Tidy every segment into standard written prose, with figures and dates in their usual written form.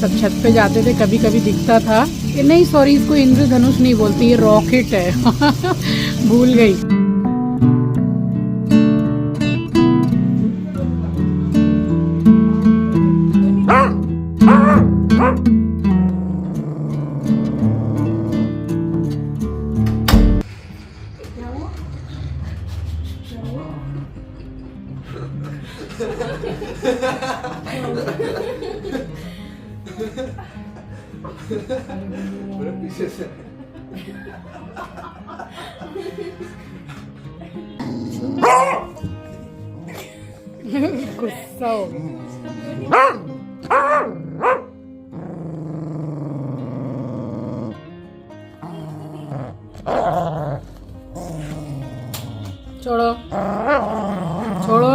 सब छत पे जाते थे कभी कभी दिखता था। नहीं सॉरी, इसको इंद्रधनुष नहीं बोलती, ये रॉकेट है। भूल गई। गुस्सा हो गया। छोड़ो छोड़ो।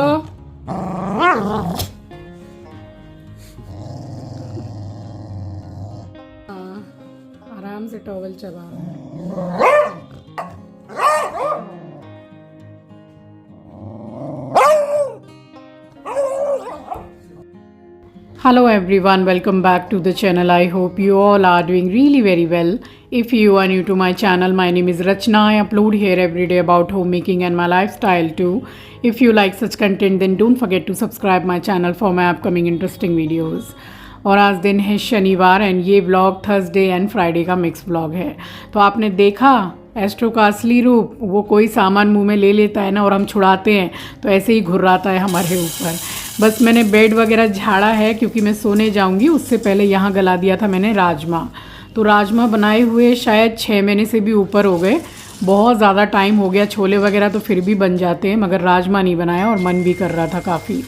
आराम से टॉवल चबा रहा है। Hello everyone, welcome back to the channel. I hope you all are doing really very well. If you are new to my channel, my name is Rachna. I upload here every day about homemaking and my lifestyle too. If you like such content, then don't forget to subscribe my channel for my upcoming interesting videos. और आज दिन है शनिवार and ये vlog Thursday and Friday का mix vlog है। तो आपने देखा एस्ट्रो का असली रूप, वो कोई सामान मुंह में ले लेता है ना और हम छुड़ाते हैं तो ऐसे ही घुर्राता है हमारे ऊपर। बस मैंने बेड वगैरह झाड़ा है क्योंकि मैं सोने जाऊंगी, उससे पहले यहाँ गला दिया था मैंने राजमा। तो राजमा बनाए हुए शायद 6 महीने से भी ऊपर हो गए, बहुत ज़्यादा टाइम हो गया। छोले वगैरह तो फिर भी बन जाते हैं मगर राजमा नहीं बनाया और मन भी कर रहा था काफ़ी।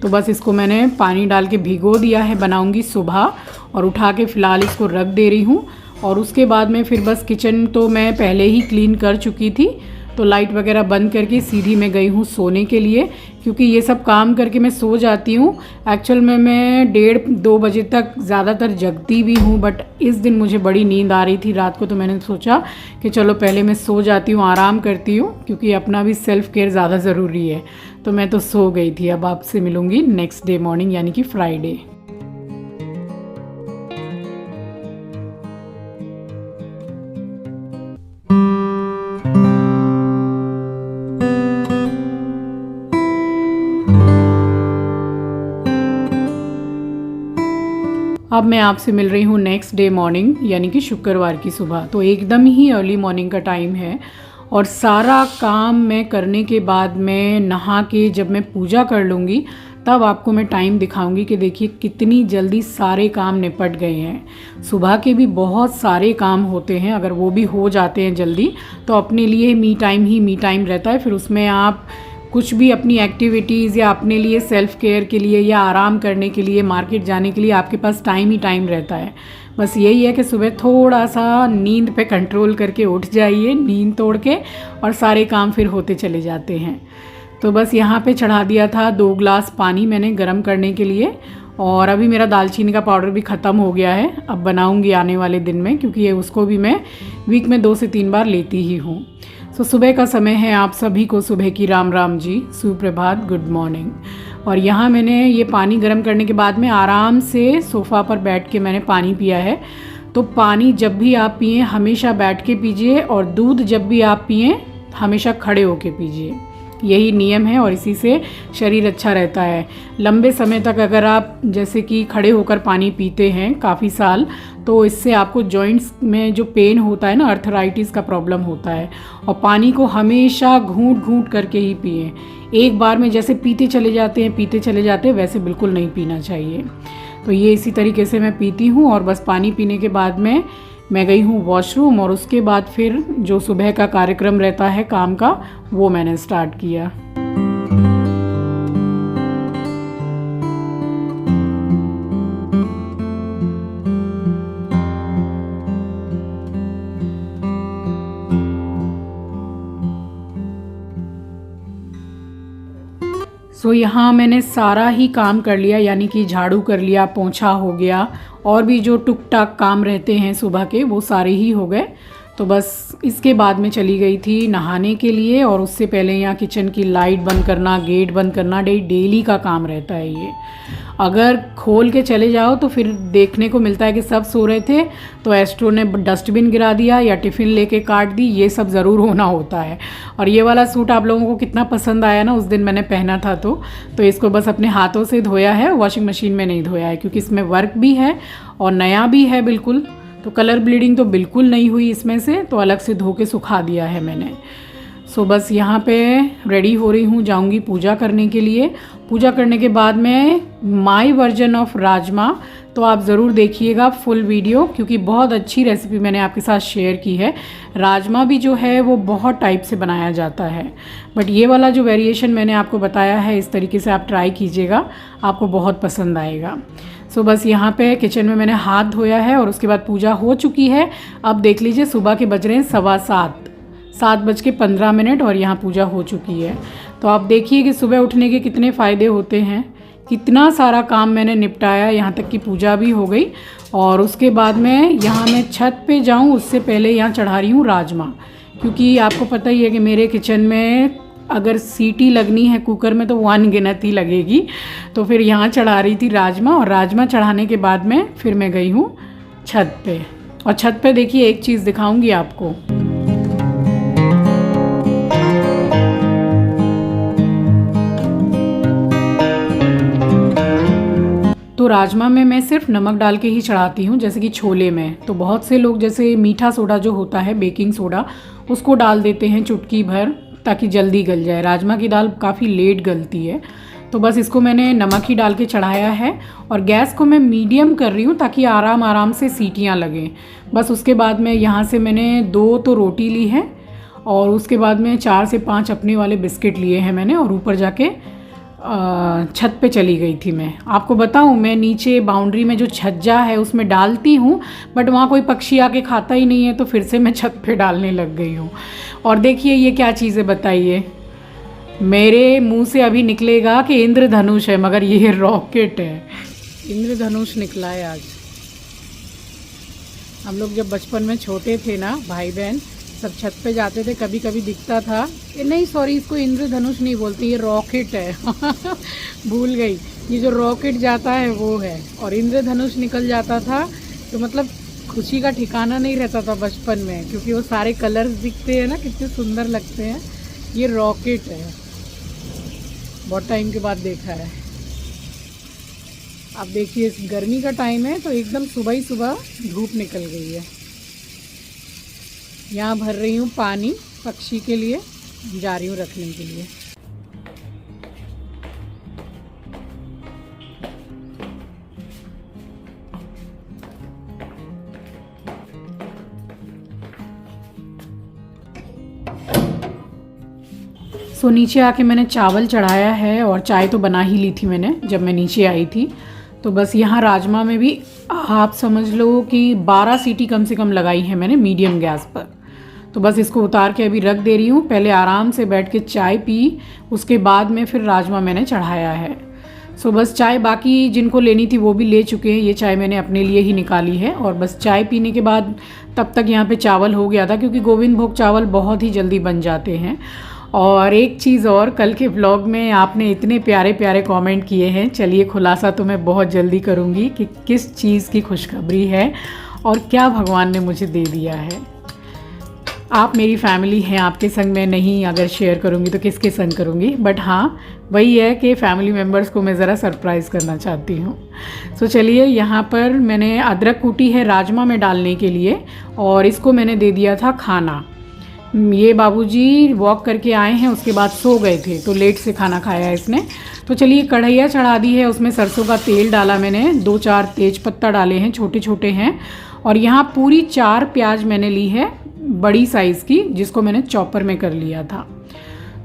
तो बस इसको मैंने पानी डाल के भिगो दिया है, बनाऊंगी सुबह और उठा के फ़िलहाल इसको रख दे रही हूँ। और उसके बाद में फिर बस किचन तो मैं पहले ही क्लीन कर चुकी थी, तो लाइट वगैरह बंद करके सीधी मैं गई हूँ सोने के लिए क्योंकि ये सब काम करके मैं सो जाती हूँ। एक्चुअल में मैं 1:30-2 बजे तक ज़्यादातर जगती भी हूँ, बट इस दिन मुझे बड़ी नींद आ रही थी रात को, तो मैंने सोचा कि चलो पहले मैं सो जाती हूँ, आराम करती हूँ क्योंकि अपना भी सेल्फ़ केयर ज़्यादा ज़रूरी है। तो मैं तो सो गई थी। अब आपसे मिलूँगी नेक्स्ट डे मॉर्निंग यानी कि फ्राइडे। अब मैं आपसे मिल रही हूँ नेक्स्ट डे मॉर्निंग यानी कि शुक्रवार की सुबह। तो एकदम ही अर्ली मॉर्निंग का टाइम है और सारा काम मैं करने के बाद मैं नहा के जब मैं पूजा कर लूँगी तब आपको मैं टाइम दिखाऊंगी कि देखिए कितनी जल्दी सारे काम निपट गए हैं। सुबह के भी बहुत सारे काम होते हैं, अगर वो भी हो जाते हैं जल्दी तो अपने लिए मी टाइम ही मी टाइम रहता है। फिर उसमें आप कुछ भी अपनी एक्टिविटीज़ या अपने लिए सेल्फ़ केयर के लिए या आराम करने के लिए, मार्केट जाने के लिए आपके पास टाइम ही टाइम रहता है। बस यही है कि सुबह थोड़ा सा नींद पे कंट्रोल करके उठ जाइए, नींद तोड़ के, और सारे काम फिर होते चले जाते हैं। तो बस यहाँ पे चढ़ा दिया था 2 ग्लास पानी मैंने गर्म करने के लिए, और अभी मेरा दालचीनी का पाउडर भी ख़त्म हो गया है। अब बनाऊँगी आने वाले दिन में क्योंकि ये उसको भी मैं वीक में 2 से 3 बार लेती ही हूँ। तो सुबह का समय है, आप सभी को सुबह की राम राम जी, सुप्रभात, गुड मॉर्निंग। और यहाँ मैंने ये पानी गर्म करने के बाद में आराम से सोफ़ा पर बैठ के मैंने पानी पिया है। तो पानी जब भी आप पिएं हमेशा बैठ के पीजिए, और दूध जब भी आप पिएं हमेशा खड़े होके पीजिए। यही नियम है और इसी से शरीर अच्छा रहता है। लंबे समय तक अगर आप जैसे कि खड़े होकर पानी पीते हैं काफ़ी साल, तो इससे आपको जॉइंट्स में जो पेन होता है ना, अर्थराइटिस का प्रॉब्लम होता है। और पानी को हमेशा घूंट घूंट करके ही पिएं। एक बार में जैसे पीते चले जाते हैं वैसे बिल्कुल नहीं पीना चाहिए। तो ये इसी तरीके से मैं पीती हूँ। और बस पानी पीने के बाद में मैं गई हूँ वॉशरूम, और उसके बाद फिर जो सुबह का कार्यक्रम रहता है काम का वो मैंने स्टार्ट किया। सो यहाँ मैंने सारा ही काम कर लिया, यानी कि झाड़ू कर लिया, पोंछा हो गया, और भी जो टुक टाक काम रहते हैं सुबह के वो सारे ही हो गए। तो तो बस इसके बाद में चली गई थी नहाने के लिए, और उससे पहले यहाँ किचन की लाइट बंद करना, गेट बंद करना डेली का काम रहता है ये। अगर खोल के चले जाओ तो फिर देखने को मिलता है कि सब सो रहे थे तो एस्ट्रो ने डस्टबिन गिरा दिया या टिफ़िन लेके काट दी, ये सब ज़रूर होना होता है। और ये वाला सूट आप लोगों को कितना पसंद आया ना, उस दिन मैंने पहना था तो इसको बस अपने हाथों से धोया है, वॉशिंग मशीन में नहीं धोया है, क्योंकि इसमें वर्क भी है और नया भी है बिल्कुल। तो कलर ब्लीडिंग तो बिल्कुल नहीं हुई इसमें से, तो अलग से धो के सुखा दिया है मैंने। सो बस यहाँ पे रेडी हो रही हूँ, जाऊँगी पूजा करने के लिए। पूजा करने के बाद में माय वर्जन ऑफ राजमा, तो आप ज़रूर देखिएगा फुल वीडियो, क्योंकि बहुत अच्छी रेसिपी मैंने आपके साथ शेयर की है। राजमा भी जो है वो बहुत टाइप से बनाया जाता है, बट ये वाला जो वेरिएशन मैंने आपको बताया है, इस तरीके से आप ट्राई कीजिएगा, आपको बहुत पसंद आएगा। सो बस यहाँ पे किचन में मैंने हाथ धोया है और उसके बाद पूजा हो चुकी है। अब देख लीजिए सुबह के बज रहे हैं 7:15 और यहाँ पूजा हो चुकी है। तो आप देखिए कि सुबह उठने के कितने फ़ायदे होते हैं, कितना सारा काम मैंने निपटाया, यहाँ तक कि पूजा भी हो गई। और उसके बाद में यहाँ मैं छत पे जाऊँ उससे पहले यहाँ चढ़ा रही हूँ राजमा, क्योंकि आपको पता ही है कि मेरे किचन में अगर सीटी लगनी है कुकर में तो 1 गिनत ही लगेगी। तो फिर यहाँ चढ़ा रही थी राजमा, और राजमा चढ़ाने के बाद में फिर मैं गई हूँ छत पे। और छत पे देखिए एक चीज़ दिखाऊंगी आपको। तो राजमा में मैं सिर्फ नमक डाल के ही चढ़ाती हूँ, जैसे कि छोले में। तो बहुत से लोग जैसे मीठा सोडा जो होता है, बेकिंग सोडा, उसको डाल देते हैं चुटकी भर, ताकि जल्दी गल जाए। राजमा की दाल काफ़ी लेट गलती है, तो बस इसको मैंने नमक ही डाल के चढ़ाया है। और गैस को मैं मीडियम कर रही हूँ ताकि आराम आराम से सीटियाँ लगें। बस उसके बाद में यहाँ से मैंने 2 तो रोटी ली है, और उसके बाद में 4 से 5 अपने वाले बिस्किट लिए हैं मैंने, और ऊपर जाके छत पे चली गई थी मैं। आपको बताऊं, मैं नीचे बाउंड्री में जो छज्जा है उसमें डालती हूँ, बट वहाँ कोई पक्षी आके खाता ही नहीं है, तो फिर से मैं छत पे डालने लग गई हूँ। और देखिए ये क्या चीज़ है बताइए, मेरे मुंह से अभी निकलेगा कि इंद्रधनुष है, मगर ये रॉकेट है। इंद्रधनुष निकला है आज। हम लोग जब बचपन में छोटे थे ना, भाई बहन सब छत पे जाते थे, कभी कभी दिखता था। नहीं सॉरी, इसको इंद्रधनुष नहीं बोलते, ये रॉकेट है। भूल गई, ये जो रॉकेट जाता है वो है। और इंद्रधनुष निकल जाता था तो मतलब खुशी का ठिकाना नहीं रहता था बचपन में, क्योंकि वो सारे कलर्स दिखते हैं ना, कितने सुंदर लगते हैं। ये रॉकेट है, बहुत टाइम के बाद देखा है। अब देखिए इस गर्मी का टाइम है तो एकदम सुबह ही सुबह धूप निकल गई है। यहाँ भर रही हूँ पानी पक्षी के लिए, जा रही हूँ रखने के लिए। सो नीचे आके मैंने चावल चढ़ाया है, और चाय तो बना ही ली थी मैंने जब मैं नीचे आई थी। तो बस यहाँ राजमा में भी आप समझ लो कि 12 सीटी कम से कम लगाई है मैंने मीडियम गैस पर। तो बस इसको उतार के अभी रख दे रही हूँ। पहले आराम से बैठ के चाय पी, उसके बाद में फिर राजमा मैंने चढ़ाया है। सो बस चाय बाकी जिनको लेनी थी वो भी ले चुके हैं, ये चाय मैंने अपने लिए ही निकाली है। और बस चाय पीने के बाद तब तक यहाँ पे चावल हो गया था, क्योंकि गोविंद भोग चावल बहुत ही जल्दी बन जाते हैं। और एक चीज़ और, कल के व्लॉग में आपने इतने प्यारे प्यारे कमेंट किए हैं, चलिए खुलासा तो मैं बहुत जल्दी करूँगी कि किस चीज़ की खुशखबरी है और क्या भगवान ने मुझे दे दिया है। आप मेरी फैमिली हैं, आपके संग मैं नहीं अगर शेयर करूँगी तो किसके संग करूँगी, बट हाँ वही है कि फैमिली मेम्बर्स को मैं ज़रा सरप्राइज़ करना चाहती हूँ। सो चलिए, यहाँ पर मैंने अदरक कूटी है राजमा में डालने के लिए, और इसको मैंने दे दिया था खाना। ये बाबूजी वॉक करके आए हैं, उसके बाद सो गए थे तो लेट से खाना खाया है इसने। तो चलिए कढ़ैया चढ़ा दी है, उसमें सरसों का तेल डाला मैंने, 2-4 तेज पत्ता डाले हैं, छोटे छोटे हैं। और यहाँ पूरी 4 प्याज मैंने ली है बड़ी साइज़ की, जिसको मैंने चॉपर में कर लिया था।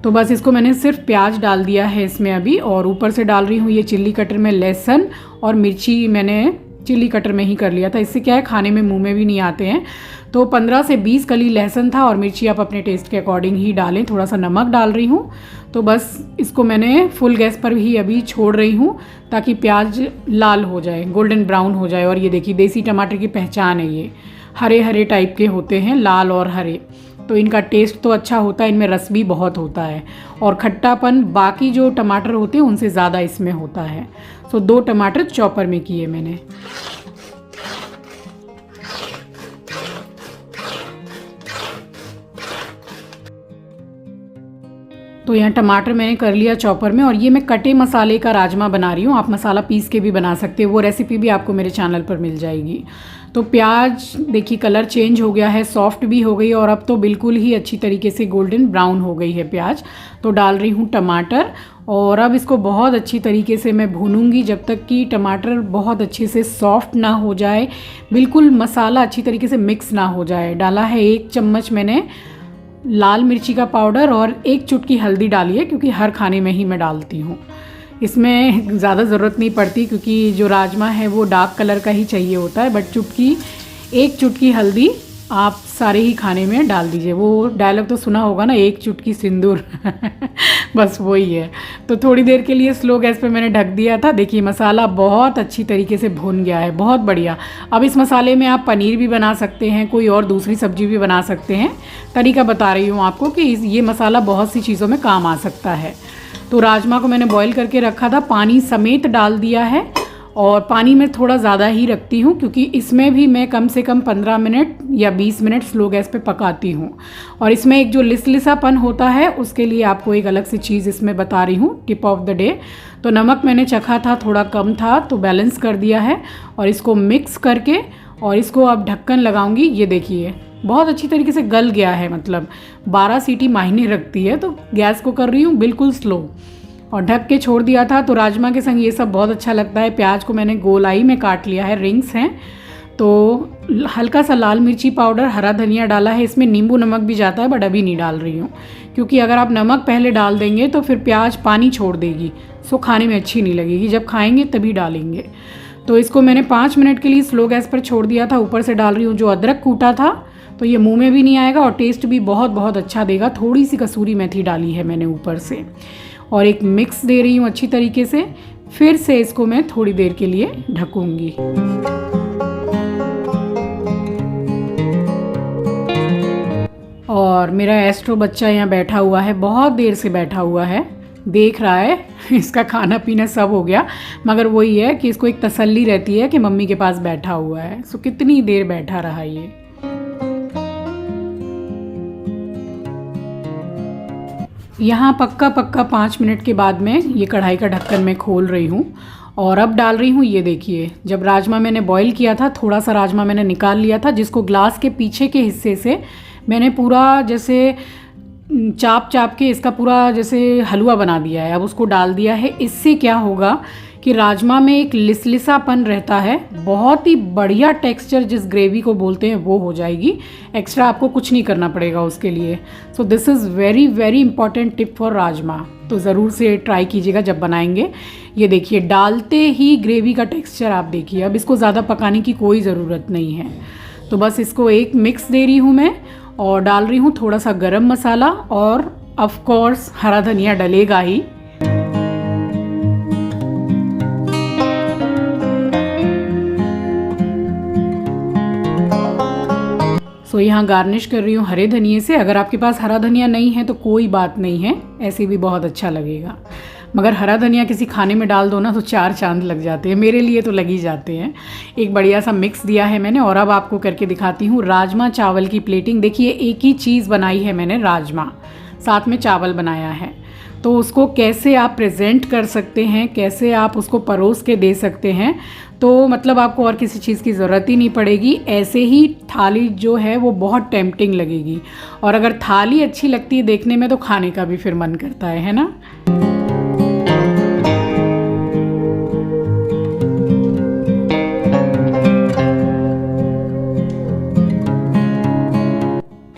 तो बस इसको मैंने सिर्फ प्याज डाल दिया है इसमें अभी, और ऊपर से डाल रही हूँ ये चिल्ली कटर में लहसुन और मिर्ची मैंने चिल्ली कटर में ही कर लिया था। इससे क्या है, खाने में मुंह में भी नहीं आते हैं। तो 15 से 20 कली लहसुन था, और मिर्ची आप अपने टेस्ट के अकॉर्डिंग ही डालें। थोड़ा सा नमक डाल रही हूँ। तो बस इसको मैंने फुल गैस पर ही अभी छोड़ रही हूँ, ताकि प्याज लाल हो जाए, गोल्डन ब्राउन हो जाए। और ये देखिए देसी टमाटर की पहचान है ये, हरे हरे टाइप के होते हैं, लाल और हरे। तो इनका टेस्ट तो अच्छा होता है, इनमें रस भी बहुत होता है और खट्टापन बाकी जो टमाटर होते हैं उनसे ज़्यादा इसमें होता है। सो 2 टमाटर चॉपर में किए मैंने। तो यहाँ टमाटर मैंने कर लिया चॉपर में, और ये मैं कटे मसाले का राजमा बना रही हूँ। आप मसाला पीस के भी बना सकते हो, वो रेसिपी भी आपको मेरे चैनल पर मिल जाएगी। तो प्याज देखिए कलर चेंज हो गया है, सॉफ्ट भी हो गई और अब तो बिल्कुल ही अच्छी तरीके से गोल्डन ब्राउन हो गई है प्याज। तो डाल रही हूँ टमाटर, और अब इसको बहुत अच्छी तरीके से मैं भूनूंगी जब तक कि टमाटर बहुत अच्छे से सॉफ्ट ना हो जाए, बिल्कुल मसाला अच्छी तरीके से मिक्स ना हो जाए। डाला है 1 चम्मच मैंने लाल मिर्ची का पाउडर और 1 चुटकी हल्दी डाली है, क्योंकि हर खाने में ही मैं डालती हूँ। इसमें ज़्यादा ज़रूरत नहीं पड़ती क्योंकि जो राजमा है वो डार्क कलर का ही चाहिए होता है, बट 1 चुटकी हल्दी आप सारे ही खाने में डाल दीजिए। वो डायलॉग तो सुना होगा ना, 1 चुटकी सिंदूर बस वही है। तो थोड़ी देर के लिए स्लो गैस पे मैंने ढक दिया था। देखिए मसाला बहुत अच्छी तरीके से भुन गया है, बहुत बढ़िया। अब इस मसाले में आप पनीर भी बना सकते हैं, कोई और दूसरी सब्जी भी बना सकते हैं। तरीका बता रही हूँ आपको कि ये मसाला बहुत सी चीज़ों में काम आ सकता है। तो राजमा को मैंने बॉईल करके रखा था, पानी समेत डाल दिया है, और पानी में थोड़ा ज़्यादा ही रखती हूँ क्योंकि इसमें भी मैं कम से कम 15 मिनट या 20 मिनट स्लो गैस पे पकाती हूँ। और इसमें एक जो लिसलिसापन होता है उसके लिए आपको एक अलग सी चीज़ इसमें बता रही हूँ, टिप ऑफ द डे। तो नमक मैंने चखा था, थोड़ा कम था तो बैलेंस कर दिया है, और इसको मिक्स करके और इसको अब ढक्कन लगाऊंगी। ये देखिए बहुत अच्छी तरीके से गल गया है, मतलब 12 सीटी मायने रखती है। तो गैस को कर रही हूँ बिल्कुल स्लो और ढक के छोड़ दिया था। तो राजमा के संग ये सब बहुत अच्छा लगता है। प्याज को मैंने गोलाई में काट लिया है, रिंग्स हैं। तो हल्का सा लाल मिर्ची पाउडर, हरा धनिया डाला है। इसमें नींबू नमक भी जाता है, बट अभी नहीं डाल रही हूँ क्योंकि अगर आप नमक पहले डाल देंगे तो फिर प्याज पानी छोड़ देगी, सो खाने में अच्छी नहीं लगेगी। जब खाएंगे तभी डालेंगे। तो इसको मैंने 5 मिनट के लिए स्लो गैस पर छोड़ दिया था। ऊपर से डाल रही हूँ जो अदरक कूटा था, तो ये मुंह में भी नहीं आएगा और टेस्ट भी बहुत बहुत अच्छा देगा। थोड़ी सी कसूरी मेथी डाली है मैंने ऊपर से, और एक मिक्स दे रही हूँ अच्छी तरीके से। फिर से इसको मैं थोड़ी देर के लिए ढकूंगी। और मेरा एस्ट्रो बच्चा यहाँ बैठा हुआ है, बहुत देर से बैठा हुआ है, देख रहा है। इसका खाना पीना सब हो गया, मगर वही है कि इसको एक तसल्ली रहती है कि मम्मी के पास बैठा हुआ है। सो कितनी देर बैठा रहा ये। यहाँ पक्का 5 मिनट के बाद में ये कढ़ाई का ढक्कन मैं खोल रही हूँ, और अब डाल रही हूँ। ये देखिए जब राजमा मैंने बॉईल किया था, थोड़ा सा राजमा मैंने निकाल लिया था, जिसको ग्लास के पीछे के हिस्से से मैंने पूरा जैसे चाप के इसका पूरा जैसे हलवा बना दिया है। अब उसको डाल दिया है। इससे क्या होगा कि राजमा में एक लिसलिसापन रहता है, बहुत ही बढ़िया टेक्सचर जिस ग्रेवी को बोलते हैं वो हो जाएगी। एक्स्ट्रा आपको कुछ नहीं करना पड़ेगा उसके लिए। So this is very very important tip for rajma. तो ज़रूर से ट्राई कीजिएगा जब बनाएंगे। ये देखिए डालते ही ग्रेवी का टेक्सचर आप देखिए। अब इसको ज़्यादा पकाने की कोई ज़रूरत नहीं है। तो बस इसको एक मिक्स दे रही हूँ मैं, और डाल रही हूँ थोड़ा सा गरम मसाला, और ऑफ कोर्स हरा धनिया डलेगा ही। सो यहाँ गार्निश कर रही हूँ हरे धनिए से। अगर आपके पास हरा धनिया नहीं है तो कोई बात नहीं है, ऐसे भी बहुत अच्छा लगेगा। मगर हरा धनिया किसी खाने में डाल दो ना तो 4 चांद लग जाते हैं, मेरे लिए तो लग ही जाते हैं। एक बढ़िया सा मिक्स दिया है मैंने, और अब आपको करके दिखाती हूँ राजमा चावल की प्लेटिंग। देखिए एक ही चीज़ बनाई है मैंने, राजमा साथ में चावल बनाया है। तो उसको कैसे आप प्रेजेंट कर सकते हैं, कैसे आप उसको परोस के दे सकते हैं, तो मतलब आपको और किसी चीज़ की ज़रूरत ही नहीं पड़ेगी। ऐसे ही थाली जो है वो बहुत टेम्पटिंग लगेगी, और अगर थाली अच्छी लगती है देखने में तो खाने का भी फिर मन करता है ना।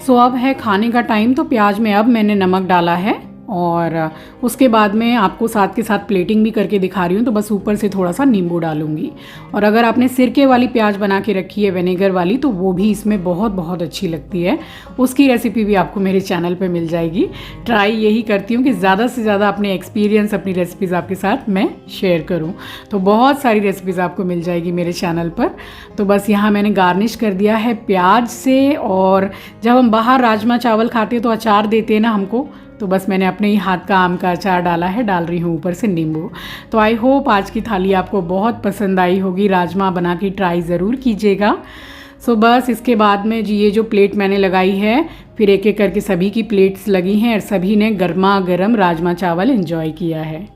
सो अब है खाने का टाइम। तो प्याज में अब मैंने नमक डाला है, और उसके बाद में आपको साथ के साथ प्लेटिंग भी करके दिखा रही हूँ। तो बस ऊपर से थोड़ा सा नींबू डालूँगी। और अगर आपने सिरके वाली प्याज बना के रखी है, विनेगर वाली, तो वो भी इसमें बहुत बहुत अच्छी लगती है। उसकी रेसिपी भी आपको मेरे चैनल पे मिल जाएगी। ट्राई यही करती हूँ कि ज़्यादा से ज़्यादा अपने एक्सपीरियंस, अपनी रेसिपीज़ आपके साथ मैं शेयर करूँ। तो बहुत सारी रेसिपीज़ आपको मिल जाएगी मेरे चैनल पर। तो बस यहाँ मैंने गार्निश कर दिया है प्याज से। और जब हम बाहर राजमा चावल खाते हैं तो अचार देते हैं ना हमको, तो बस मैंने अपने ही हाथ का आम का अचार डाला है, डाल रही हूँ ऊपर से नींबू। तो आई होप आज की थाली आपको बहुत पसंद आई होगी। राजमा बना के ट्राई ज़रूर कीजिएगा। सो बस इसके बाद में जी ये जो प्लेट मैंने लगाई है, फिर एक एक करके सभी की प्लेट्स लगी हैं और सभी ने गर्मा गर्म राजमा चावल एंजॉय किया है।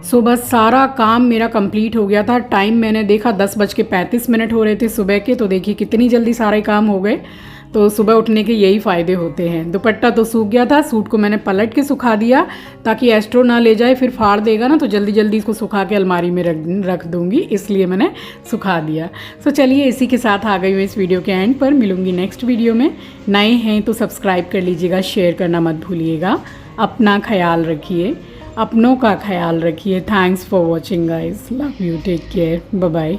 सो बस सारा काम मेरा कंप्लीट हो गया था। टाइम मैंने देखा 10:35 हो रहे थे सुबह के। तो देखिए कितनी जल्दी सारे काम हो गए। तो सुबह उठने के यही फ़ायदे होते हैं। दुपट्टा तो सूख गया था, सूट को मैंने पलट के सुखा दिया ताकि एस्ट्रो ना ले जाए, फिर फाड़ देगा ना, तो जल्दी जल्दी इसको सुखा के अलमारी में रख दूँगी, इसलिए मैंने सुखा दिया। सो चलिए इसी के साथ आ गई हूँ इस वीडियो के एंड पर। मिलूँगी नेक्स्ट वीडियो में। नए हैं तो सब्सक्राइब कर लीजिएगा, शेयर करना मत भूलिएगा। अपना ख्याल रखिए, अपनों का ख्याल रखिए। Thanks for watching guys, love you, take care, bye bye.